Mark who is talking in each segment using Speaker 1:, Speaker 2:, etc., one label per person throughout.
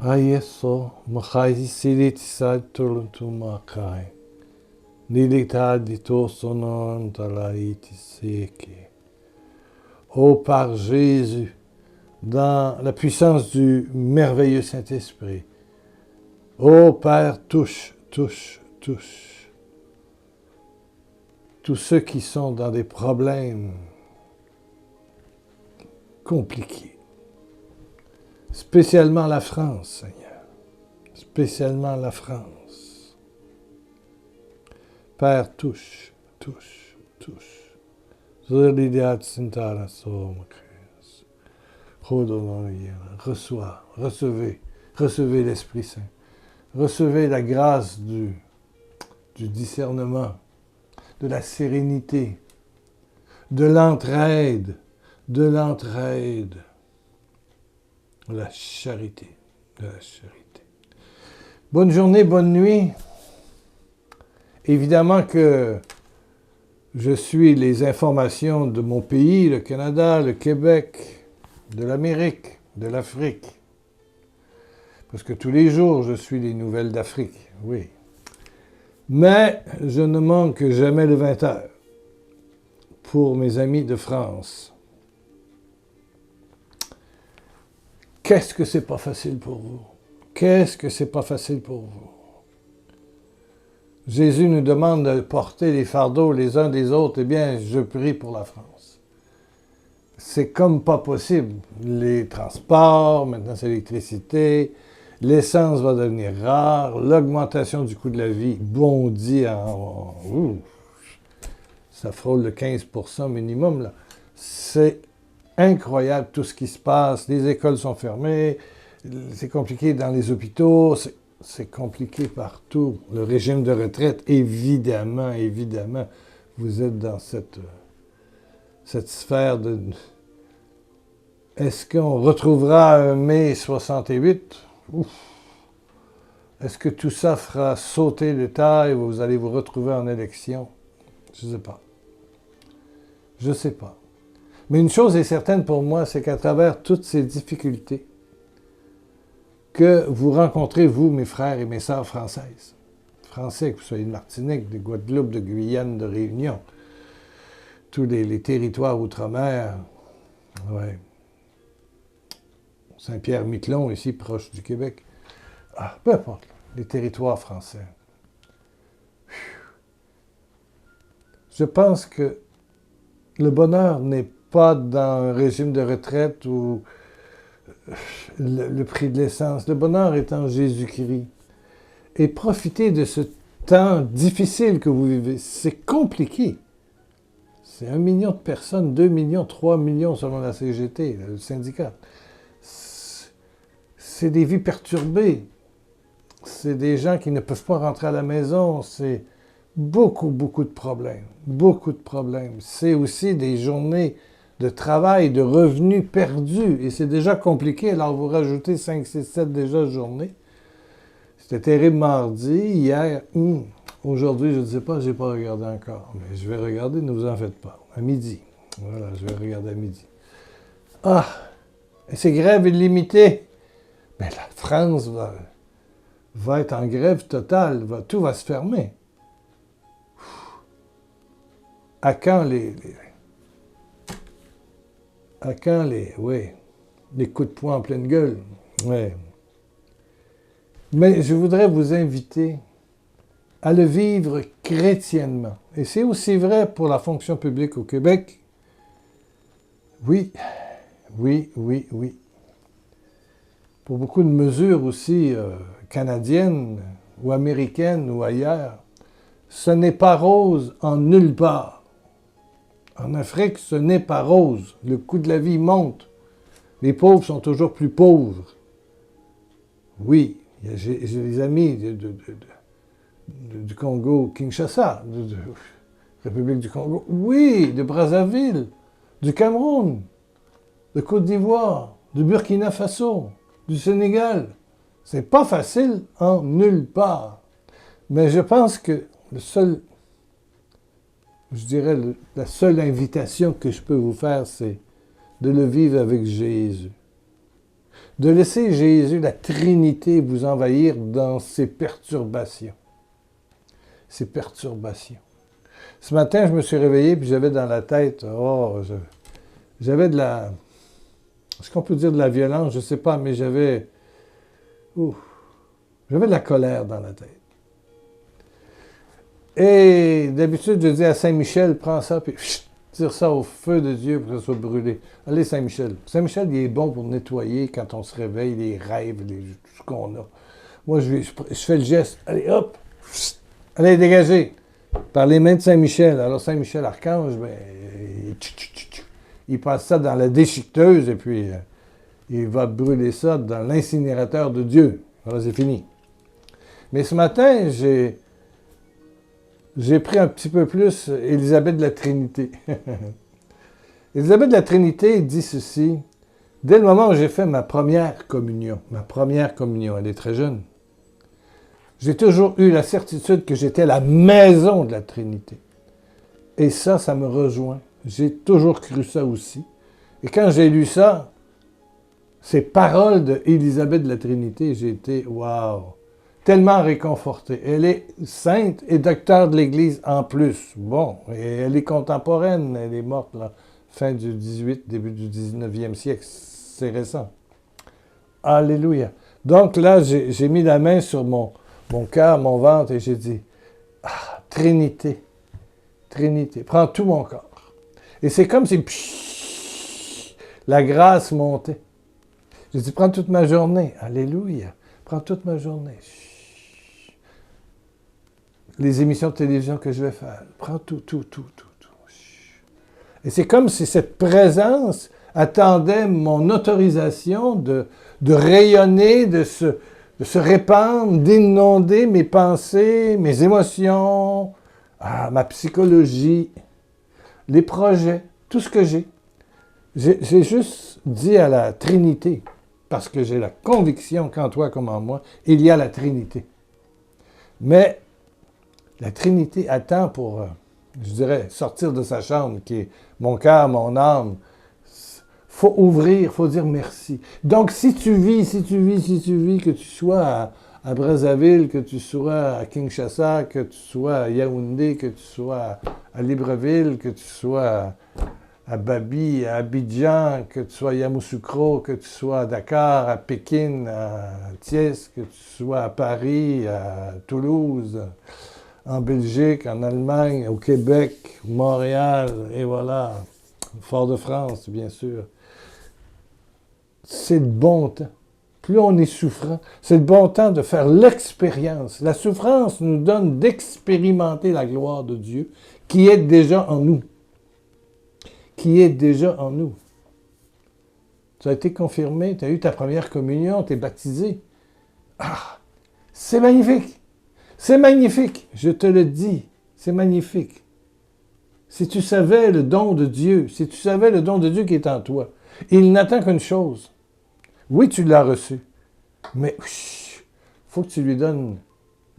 Speaker 1: Ayeso, Mahaisi Silitsai Turlutumakai, Nilitadito Sonon Talaiti Seke. Ô par Jésus, dans la puissance du merveilleux Saint-Esprit, ô Père, touche, touche, touche tous ceux qui sont dans des problèmes compliqués. Spécialement la France, Seigneur. Spécialement la France. Père, touche, touche, touche. Reçois, recevez l'Esprit Saint. Recevez la grâce du discernement, de la sérénité, de l'entraide, de la charité, Bonne journée, bonne nuit. Évidemment que je suis les informations de mon pays, le Canada, le Québec, de l'Amérique, de l'Afrique. Parce que tous les jours, je suis les nouvelles d'Afrique, oui. Mais je ne manque jamais le 20h pour mes amis de France. Qu'est-ce que c'est pas facile pour vous? Qu'est-ce que c'est pas facile pour vous? Jésus nous demande de porter les fardeaux les uns des autres. Eh bien, je prie pour la France. C'est comme pas possible. Les transports, maintenant c'est l'électricité, l'essence va devenir rare, l'augmentation du coût de la vie bondit ça frôle le 15% minimum, là. C'est incroyable tout ce qui se passe. Les écoles sont fermées, c'est compliqué dans les hôpitaux, c'est compliqué partout. Le régime de retraite, évidemment, vous êtes dans cette sphère de... Est-ce qu'on retrouvera un mai 68? Ouf. Est-ce que tout ça fera sauter l'État et vous allez vous retrouver en élection? Je ne sais pas. Je ne sais pas. Mais une chose est certaine pour moi, c'est qu'à travers toutes ces difficultés que vous rencontrez, vous, mes frères et mes sœurs françaises, français, que vous soyez de Martinique, de Guadeloupe, de Guyane, de Réunion, tous les territoires outre-mer, ouais. Saint-Pierre-Miquelon, ici, proche du Québec. Ah, peu importe, les territoires français. Je pense que le bonheur n'est pas dans un régime de retraite ou le prix de l'essence. Le bonheur est en Jésus-Christ. Et profitez de ce temps difficile que vous vivez. C'est compliqué. C'est 1 million de personnes, 2 millions, 3 millions selon la CGT, le syndicat. C'est des vies perturbées. C'est des gens qui ne peuvent pas rentrer à la maison. C'est beaucoup de problèmes. Beaucoup de problèmes. C'est aussi des journées de travail, de revenus perdus. Et c'est déjà compliqué. Alors, vous rajoutez 5, 6, 7 déjà journées. C'était terrible mardi. Hier, aujourd'hui, je ne sais pas, je n'ai pas regardé encore. Mais je vais regarder, ne vous en faites pas. À midi. Voilà, je vais regarder à midi. Ah! Et c'est grève illimitée. Mais la France va être en grève totale. Tout va se fermer. À quand les coups de poing en pleine gueule? Ouais. Mais je voudrais vous inviter à le vivre chrétiennement. Et c'est aussi vrai pour la fonction publique au Québec. Oui. Pour beaucoup de mesures aussi canadiennes ou américaines ou ailleurs, ce n'est pas rose en nulle part. En Afrique, ce n'est pas rose. Le coût de la vie monte. Les pauvres sont toujours plus pauvres. Oui, j'ai des amis du Congo, Kinshasa, de République du Congo. Oui, de Brazzaville, du Cameroun, de Côte d'Ivoire, du Burkina Faso, du Sénégal. C'est pas facile en nulle part. Mais je pense que la seule invitation que je peux vous faire, c'est de le vivre avec Jésus. de laisser Jésus, la Trinité, vous envahir dans ces perturbations. Ces perturbations. Ce matin, je me suis réveillé, puis j'avais dans la tête, j'avais de la... Est-ce qu'on peut dire de la violence? Je ne sais pas, mais j'avais de la colère dans la tête. Et d'habitude, je dis à Saint-Michel, prends ça, puis tire ça au feu de Dieu pour que ça soit brûlé. Allez, Saint-Michel. Saint-Michel, il est bon pour nettoyer quand on se réveille, les rêves, tout ce qu'on a. Moi, je fais le geste. Allez, hop! Allez, dégagez! Par les mains de Saint-Michel. Alors, Saint-Michel, archange, il passe ça dans la déchiqueteuse et puis il va brûler ça dans l'incinérateur de Dieu. Alors, c'est fini. Mais ce matin, j'ai pris un petit peu plus Élisabeth de la Trinité. Élisabeth de la Trinité dit ceci. Dès le moment où j'ai fait ma première communion, elle est très jeune, j'ai toujours eu la certitude que j'étais la maison de la Trinité. Et ça me rejoint. J'ai toujours cru ça aussi. Et quand j'ai lu ça, ces paroles d'Élisabeth de la Trinité, j'ai été, waouh, tellement réconforté. Elle est sainte et docteur de l'Église en plus. Bon, et elle est contemporaine, elle est morte là, fin du 18, début du 19e siècle. C'est récent. Alléluia. Donc là, j'ai mis la main sur mon cœur, mon ventre, et j'ai dit, Trinité, Trinité, prends tout mon corps. Et c'est comme si la grâce montait. J'ai dit, prends toute ma journée. Alléluia. Prends toute ma journée. Les émissions de télévision que je vais faire. Prends tout. Et c'est comme si cette présence attendait mon autorisation de rayonner, de se répandre, d'inonder mes pensées, mes émotions, ma psychologie, les projets, tout ce que j'ai. J'ai juste dit à la Trinité, parce que j'ai la conviction qu'en toi comme en moi, il y a la Trinité. Mais la Trinité attend pour, je dirais, sortir de sa chambre, qui est mon cœur, mon âme. Faut ouvrir, faut dire merci. Donc, si tu vis, que tu sois à Brazzaville, que tu sois à Kinshasa, que tu sois à Yaoundé, que tu sois à Libreville, que tu sois à Babi, à Abidjan, que tu sois à Yamoussoukro, que tu sois à Dakar, à Pékin, à Thiès, que tu sois à Paris, à Toulouse, en Belgique, en Allemagne, au Québec, Montréal, et voilà, Fort-de-France, bien sûr. C'est le bon temps. Plus on est souffrant, c'est le bon temps de faire l'expérience. La souffrance nous donne d'expérimenter la gloire de Dieu qui est déjà en nous. Qui est déjà en nous. Tu as été confirmé, tu as eu ta première communion, tu es baptisé. C'est magnifique. C'est magnifique, je te le dis. C'est magnifique. Si tu savais le don de Dieu, si tu savais le don de Dieu qui est en toi, il n'attend qu'une chose. Oui, tu l'as reçu, mais il faut que tu lui donnes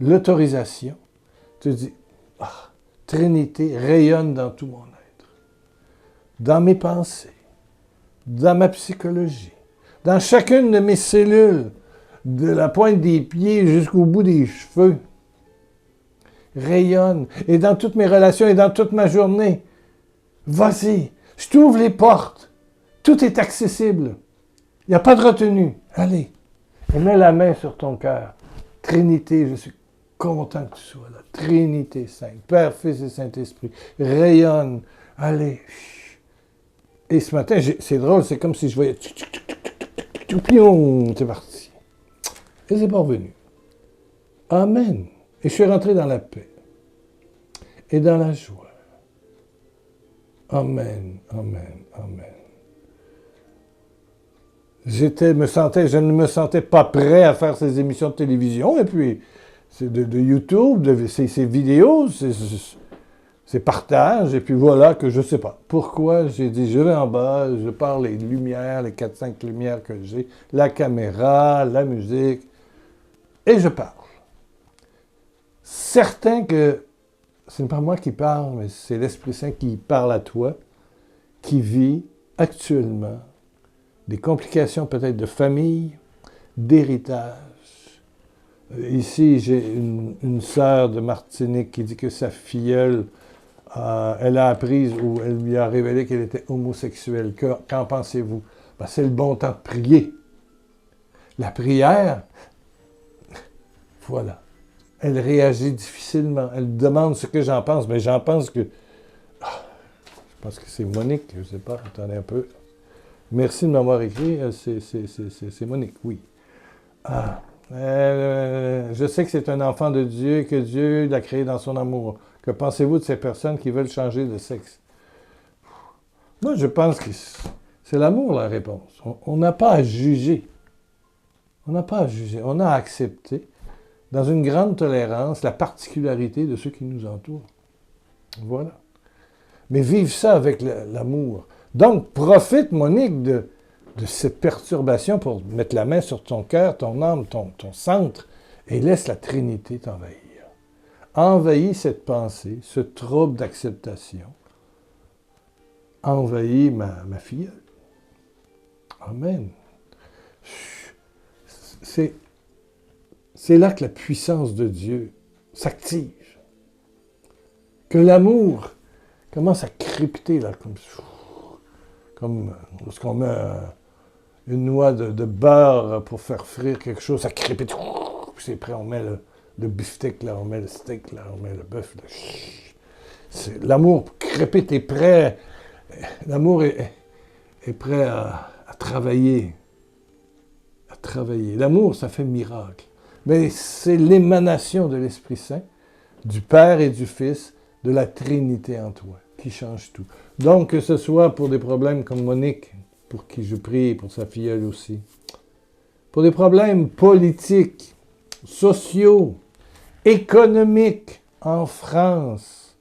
Speaker 1: l'autorisation. Tu te dis, Trinité rayonne dans tout mon être, dans mes pensées, dans ma psychologie, dans chacune de mes cellules, de la pointe des pieds jusqu'au bout des cheveux. Rayonne, et dans toutes mes relations et dans toute ma journée. Vas-y, je t'ouvre les portes. Tout est accessible. Il n'y a pas de retenue. Allez, et mets la main sur ton cœur. Trinité, je suis content que tu sois là. Trinité Sainte, Père, Fils et Saint-Esprit. Rayonne. Allez. Et ce matin, c'est drôle, c'est comme si je voyais... C'est parti. Et c'est pas revenu. Amen. Et je suis rentré dans la paix et dans la joie. Amen, amen, amen. Je ne me sentais pas prêt à faire ces émissions de télévision, et puis c'est de YouTube, ces vidéos, ces partages, et puis voilà que je ne sais pas. Pourquoi j'ai dit, je vais en bas, je parle les lumières, les 4-5 lumières que j'ai, la caméra, la musique, et je parle. Certain que ce n'est pas moi qui parle, mais c'est l'Esprit Saint qui parle à toi, qui vit actuellement des complications peut-être de famille, d'héritage. Ici, j'ai une sœur de Martinique qui dit que sa filleule, elle a appris ou elle lui a révélé qu'elle était homosexuelle. Qu'en pensez-vous? Ben, c'est le bon temps de prier. La prière, voilà. Elle réagit difficilement. Elle demande ce que j'en pense. Mais j'en pense que... je pense que c'est Monique, je ne sais pas. Attendez un peu. Merci de m'avoir écrit. C'est Monique, oui. Je sais que c'est un enfant de Dieu et que Dieu l'a créé dans son amour. Que pensez-vous de ces personnes qui veulent changer de sexe? Moi, je pense que c'est l'amour la réponse. On n'a pas à juger. On n'a pas à juger. On a à accepter, dans une grande tolérance, la particularité de ceux qui nous entourent. Voilà. Mais vive ça avec l'amour. Donc, profite, Monique, de cette perturbation pour mettre la main sur ton cœur, ton âme, ton centre, et laisse la Trinité t'envahir. Envahis cette pensée, ce trouble d'acceptation. Envahis ma filleule. Amen. C'est là que la puissance de Dieu s'active. Que l'amour commence à crépiter, là, comme lorsqu'on met une noix de beurre pour faire frire quelque chose, ça crépite. Puis c'est prêt, on met le beefsteak, là, on met le steak, là, on met le bœuf. L'amour crépite, est prêt. L'amour est prêt à travailler. À travailler. L'amour, ça fait miracle. Mais c'est l'émanation de l'Esprit Saint, du Père et du Fils, de la Trinité en toi, qui change tout. Donc, que ce soit pour des problèmes comme Monique, pour qui je prie, pour sa filleule aussi, pour des problèmes politiques, sociaux, économiques en France,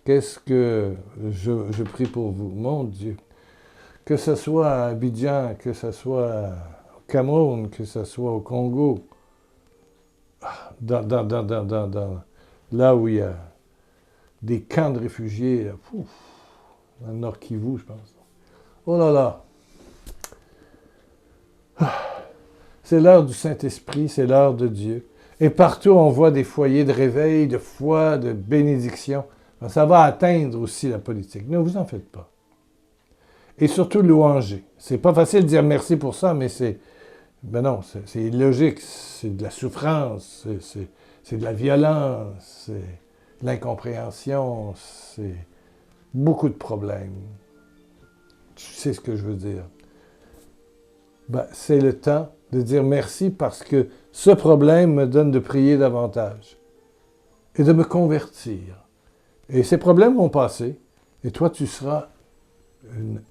Speaker 1: qu'est-ce que je prie pour vous, mon Dieu? Que ce soit à Abidjan, que ce soit au Cameroun, que ce soit au Congo, là où il y a des camps de réfugiés, dans le Nord Kivu, je pense. Oh là là! C'est l'heure du Saint-Esprit, c'est l'heure de Dieu. Et partout, on voit des foyers de réveil, de foi, de bénédiction. Ça va atteindre aussi la politique. Ne vous en faites pas. Et surtout, louanger. C'est pas facile de dire merci pour ça, mais c'est... Ben non, c'est illogique. C'est de la souffrance, c'est de la violence, c'est de l'incompréhension, c'est beaucoup de problèmes. Tu sais ce que je veux dire. Ben, c'est le temps de dire merci parce que ce problème me donne de prier davantage et de me convertir. Et ces problèmes vont passer et toi, tu seras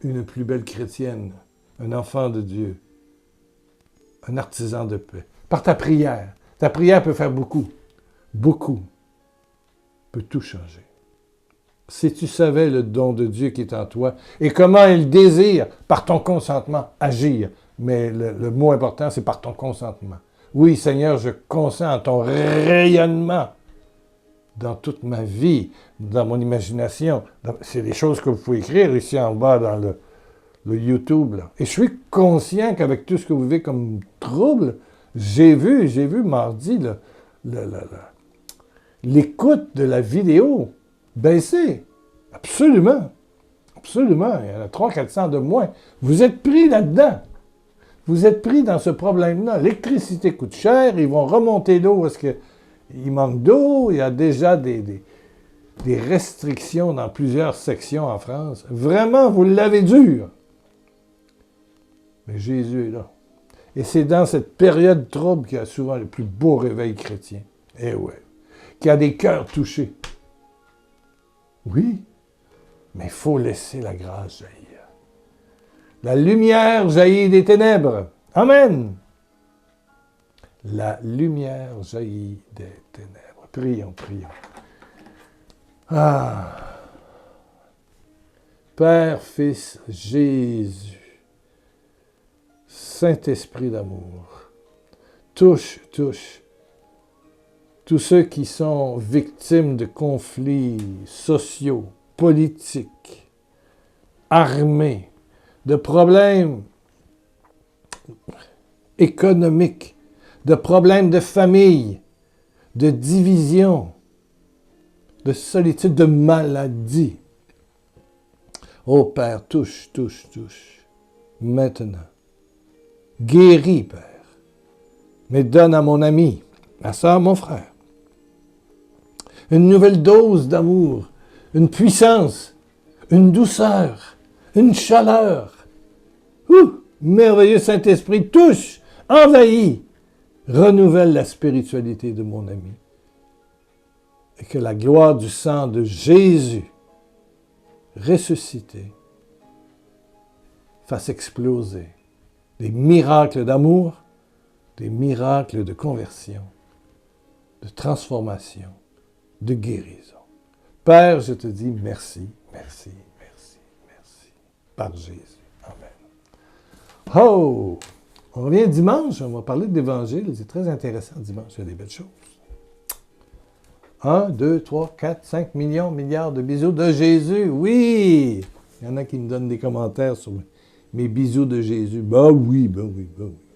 Speaker 1: une plus belle chrétienne, un enfant de Dieu, un artisan de paix. Par ta prière. Ta prière peut faire beaucoup. Beaucoup. Peut tout changer. Si tu savais le don de Dieu qui est en toi et comment il désire, par ton consentement, agir. Mais le mot important, c'est par ton consentement. Oui, Seigneur, je consens à ton rayonnement dans toute ma vie, dans mon imagination. C'est des choses que vous pouvez écrire ici en bas dans le YouTube. Là. Et je suis conscient qu'avec tout ce que vous vivez comme trouble, j'ai vu mardi l'écoute de la vidéo baisser. Absolument. Absolument. Il y en a 300-400 de moins. Vous êtes pris là-dedans. Vous êtes pris dans ce problème-là. L'électricité coûte cher. Ils vont remonter l'eau parce qu'il manque d'eau. Il y a déjà des restrictions dans plusieurs sections en France. Vraiment, vous l'avez dur. Mais Jésus est là. Et c'est dans cette période trouble qu'il y a souvent le plus beau réveil chrétien. Eh ouais. Qu'il y a des cœurs touchés. Oui, mais il faut laisser la grâce jaillir. La lumière jaillit des ténèbres. Amen. La lumière jaillit des ténèbres. Prions, prions. Ah. Père, Fils, Jésus. Saint-Esprit d'amour, touche tous ceux qui sont victimes de conflits sociaux, politiques, armés, de problèmes économiques, de problèmes de famille, de division, de solitude, de maladie. Ô Père, touche, touche, touche, maintenant. Guéris, Père, mais donne à mon ami, ma soeur, mon frère, une nouvelle dose d'amour, une puissance, une douceur, une chaleur. Merveilleux Saint-Esprit, touche, envahit, renouvelle la spiritualité de mon ami. Et que la gloire du sang de Jésus ressuscité fasse exploser des miracles d'amour, des miracles de conversion, de transformation, de guérison. Père, je te dis merci, merci, merci, merci, par Jésus. Amen. Oh! On revient dimanche, on va parler de l'Évangile. C'est très intéressant dimanche, il y a des belles choses. 1, 2, 3, 4, 5 millions, milliards de bisous de Jésus. Oui! Il y en a qui me donnent des commentaires sur mes bisous de Jésus. Ben oui, ben oui, ben oui.